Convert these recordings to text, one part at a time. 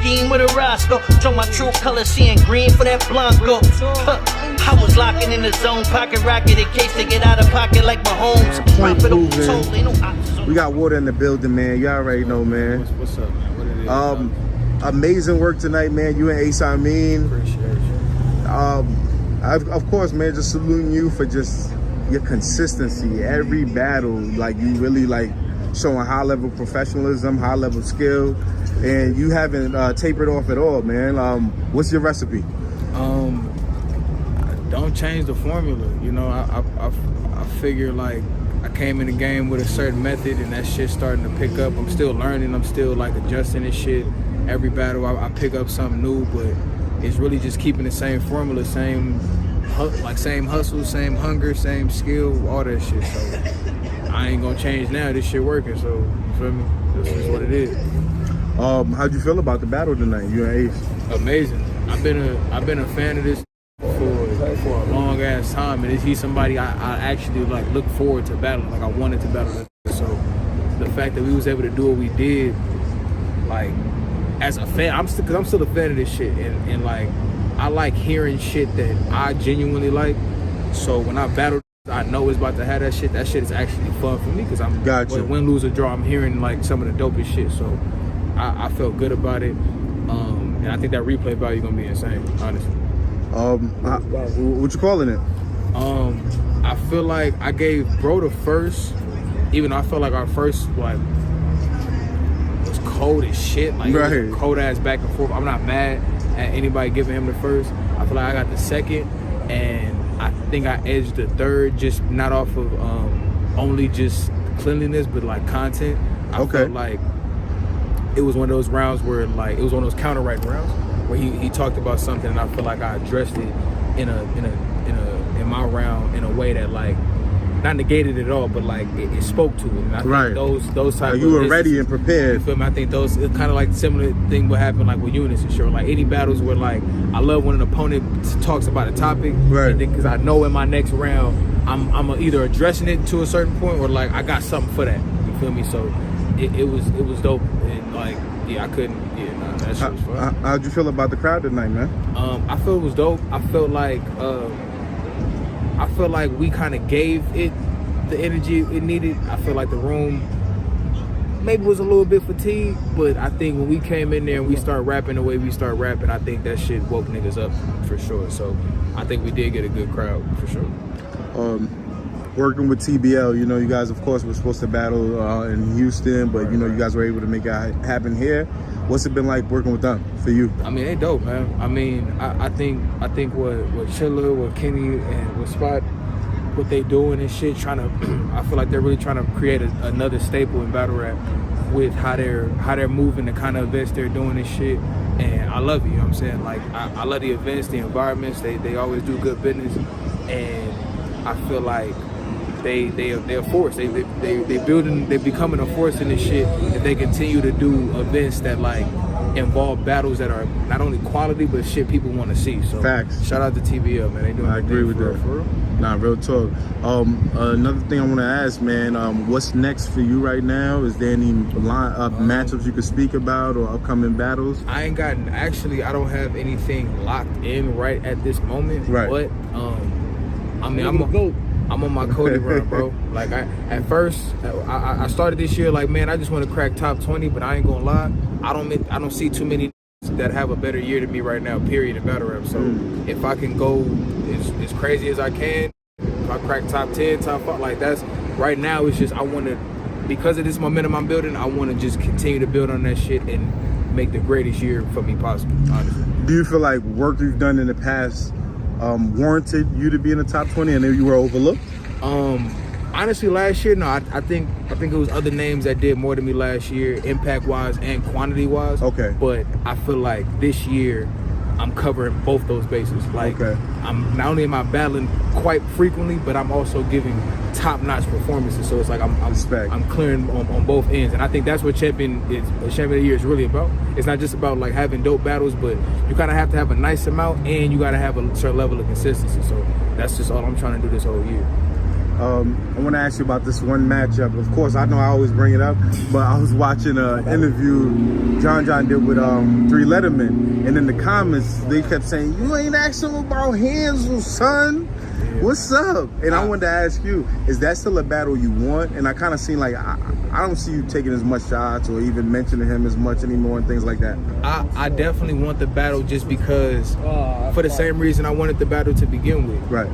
scheme with a Roscoe. Show my true color, seeing green for that Blanco. I was locking in the zone, pocket rocket in case they get out of pocket like Mahomes. We got water in the building, man. You already know, man. What's up, man? What it is? Amazing work tonight, man. You and Amin. Appreciate you. Of course, man, just saluting you for just your consistency. Every battle, like, you really like showing high level professionalism, high level skill, and you haven't tapered off at all, man. What's your recipe? Don't change the formula. You know, I figure, like, I came in the game with a certain method, and that shit's starting to pick up. I'm still learning. I'm still, like, adjusting this shit. Every battle, I pick up something new, but it's really just keeping the same formula, same hustle, same hunger, same skill, all that shit. So I ain't gonna change now. This shit working, so you feel me? This is what it is. How'd you feel about the battle tonight, you and Ace? Amazing. I've been a fan of this for a long ass time, and he's somebody I actually like look forward to battling. Like, I wanted to battle this. So the fact that we was able to do what we did, like, as a fan, I'm still a fan of this shit, and like, I like hearing shit that I genuinely like. So when I battle, I know it's about to have that shit. That shit is actually fun for me, because I'm win, lose, or draw, I'm hearing like some of the dopest shit. So I felt good about it, and I think that replay value gonna be insane, honestly. What you calling it? I feel like I gave bro the first, even though I felt like our first, like, was cold as shit, like, right. Cold ass back and forth. I'm not mad at anybody giving him the first. I feel like I got the second, and I think I edged the third, just not off of only just cleanliness, but like content. I felt like it was one of those rounds where, like, it was one of those counter right rounds where he talked about something, and I feel like I addressed it in my round in a way that, like, not negated at all, but like it spoke to it. And I think those type of, you were ready and prepared. You feel me? I think those, it's kind of like similar thing what happened like with Eunice and sure. Like, any battles where, like, I love when an opponent talks about a topic, right? Because I know in my next round I'm either addressing it to a certain point, or like I got something for that. You feel me? So it was dope, and like, yeah, I couldn't. Yeah, nah, that shit was fun. How'd you feel about the crowd tonight, man? I feel it was dope. I felt like we kind of gave it the energy it needed. I feel like the room maybe was a little bit fatigued, but I think when we came in there and we start rapping the way we start rapping, I think that shit woke niggas up for sure. So I think we did get a good crowd for sure. Working with TBL, you know, you guys of course were supposed to battle in Houston, but you know, you guys were able to make it happen here. What's it been like working with them for you? I mean, they dope, man. I mean, I think what Chilla, what Kenny, and what Spot, what they doing and shit, trying to I feel like they're really trying to create another staple in battle rap with how they're moving, the kind of events they're doing and shit. And I love it, you know what I'm saying? Like, I love the events, the environments. They always do good business, and I feel like they're a force. They're becoming a force in this shit if they continue to do events that, like, involve battles that are not only quality but shit people want to see. So facts. Shout out to TBL, man. They doing. I agree with that. For real. Nah, real talk. Another thing I want to ask, man. What's next for you right now? Is there any matchups you could speak about or upcoming battles? I don't have anything locked in right at this moment. Right. But I mean, I'm on my Cody run, bro. Like, at first I started this year like, man, I just want to crack top 20, but I ain't gonna lie, I don't see too many that have a better year than me right now, period, in battle rap. So if I can go as crazy as I can, if I crack top 10, top 5, like, that's right now, it's just I want to, because of this momentum I'm building, I want to just continue to build on that shit and make the greatest year for me possible, honestly. Do you feel like work you've done in the past warranted you to be in the top 20 and then you were overlooked? Honestly, last year, no. I think it was other names that did more than me last year, impact wise and quantity wise. Okay. But I feel like this year I'm covering both those bases. Like, I'm not only am I battling quite frequently, but I'm also giving top-notch performances. So it's like I'm clearing on both ends, and I think that's what champion of the year is really about. It's not just about like having dope battles, but you kind of have to have a nice amount, and you got to have a certain level of consistency. So that's just all I'm trying to do this whole year. I want to ask you about this one matchup. Of course, I know I always bring it up, but I was watching an interview John did with 3 Letterman, and in the comments they kept saying, "You ain't asking about Hansel, son. What's up?" And I wanted to ask you, is that still a battle you want? And I kind of seen like I don't see you taking as much shots or even mentioning him as much anymore and things like that. I definitely want the battle just because, for the same reason I wanted the battle to begin with. Right.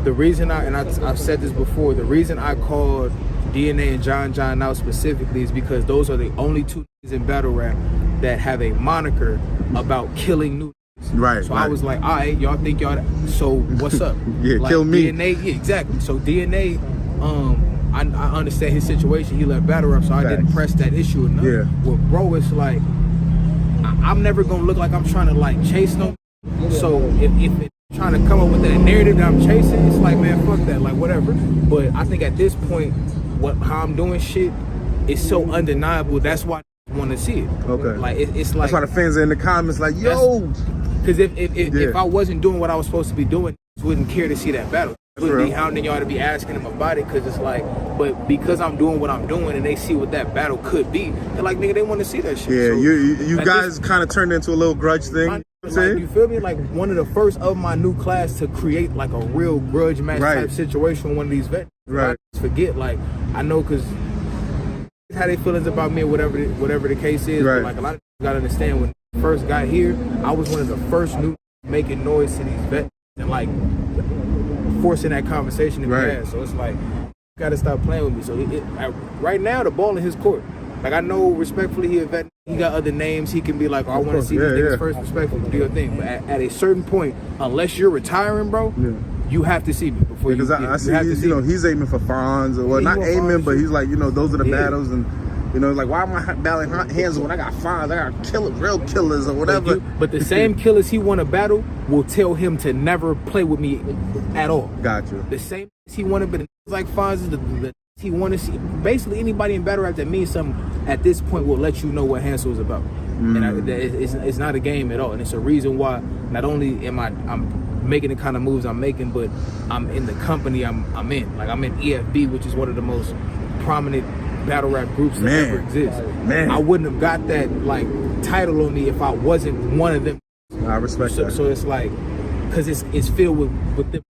The reason I've said this before, the reason I called DNA and John out specifically is because those are the only 2 niggas in battle rap that have a moniker about killing new. Right. So I was like, all right, y'all think y'all. So what's up? Yeah, like, kill me. DNA, yeah, exactly. So DNA, I understand his situation. He left battle rap, so I didn't press that issue enough. Yeah. Well, bro, it's like I'm never gonna look like I'm trying to like chase no. So if it's trying to come up with that narrative that I'm chasing, it's like, man, fuck that, like whatever. But I think at this point, how I'm doing shit is so undeniable. That's why I want to see it. Okay. Like it's like that's why the fans are in the comments like, yo. Because if I wasn't doing what I was supposed to be doing, I wouldn't care to see that battle. Wouldn't be hounding y'all to be asking them about it, because it's like, but because I'm doing what I'm doing and they see what that battle could be, they're like, nigga, they want to see that shit. Yeah, so you guys kind of turned into a little grudge thing. Like, you feel me? Like one of the first of my new class to create like a real grudge match type situation with one of these vets. Right. I just forget, like, I know because how they feelings about me or whatever the case is. Right. But like a lot of people gotta understand, when I first got here, I was one of the first new making noise to these vets and like forcing that conversation in class. So it's like, you gotta stop playing with me. So right now the ball in his court. Like, I know respectfully he a vet. He got other names. He can be like, oh, I want to see these niggas first, respectfully, do your thing. But at a certain point, unless you're retiring, bro, you have to see me before you. Because I see, he's aiming for Fonz, or not aiming, but he's like, those are the battles, and like, why am I battling Hansel when I got Fonz? I got real killers or whatever. But the same killers he want to battle will tell him to never play with me at all. Gotcha. The same he want to be like Fonz is the he want to see. Basically, anybody in battle rap that means something at this point will let you know what Hansel is about. And it's not a game at all, and it's a reason why not only I'm making the kind of moves I'm making, but I'm in the company I'm in. Like, I'm in EFB, which is one of the most prominent battle rap groups that ever exist. I wouldn't have got that like title on me if I wasn't one of them. I respect that. So it's like, because it's filled with them.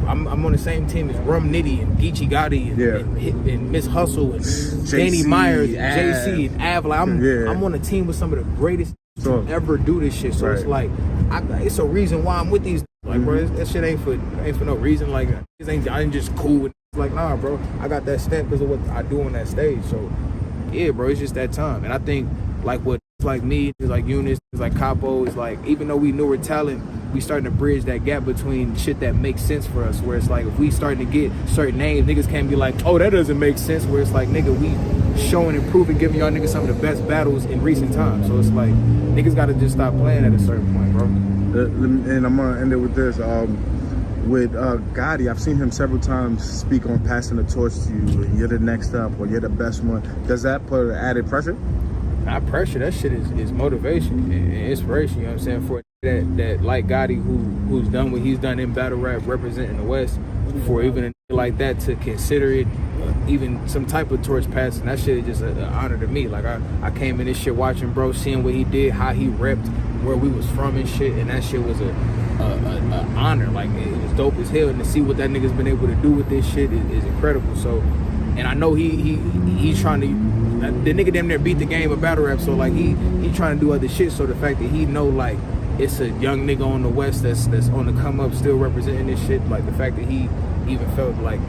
I'm on the same team as Rum Nitty and Geechee Gotti and Miss Hustle and Danny Myers and JC and Av. Like, I'm on a team with some of the greatest to ever do this shit. So it's like, it's a reason why I'm with these. Like, bro, that shit ain't for no reason. Like, I ain't just cool with. Like, nah, bro, I got that stamp because of what I do on that stage. So yeah, bro, it's just that time. And I think like what like me, like Eunice, like Capo, is like, even though we newer talent, we starting to bridge that gap between shit that makes sense for us, where it's like, if we starting to get certain names, niggas can't be like, oh, that doesn't make sense, where it's like, nigga, we showing and proving, giving y'all niggas some of the best battles in recent times. So it's like, niggas gotta just stop playing at a certain point, bro. And I'm gonna end it with this. With Gotti, I've seen him several times speak on passing the torch to you, and you're the next up, or you're the best one. Does that put added pressure? Not pressure. That shit is motivation and inspiration. You know what I'm saying? For that like Gotti, who's done what he's done in battle rap, representing the West, for even a nigga like that to consider it even some type of torch passing, that shit is just an honor to me. Like, I came in this shit watching bro, seeing what he did, how he repped where we was from and shit, and that shit was a honor. Like, it was dope as hell, and to see what that nigga's been able to do with this shit is incredible. So, and I know he's trying to, the nigga damn near beat the game of battle rap, so like he trying to do other shit. So the fact that he know like it's a young nigga on the West that's on the come up, still representing this shit, like the fact that he even felt like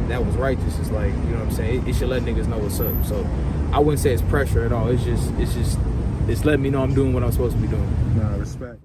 that was righteous is like, you know what I'm saying, it should let niggas know what's up. So I wouldn't say it's pressure at all. It's letting me know I'm doing what I'm supposed to be doing. Nah, respect.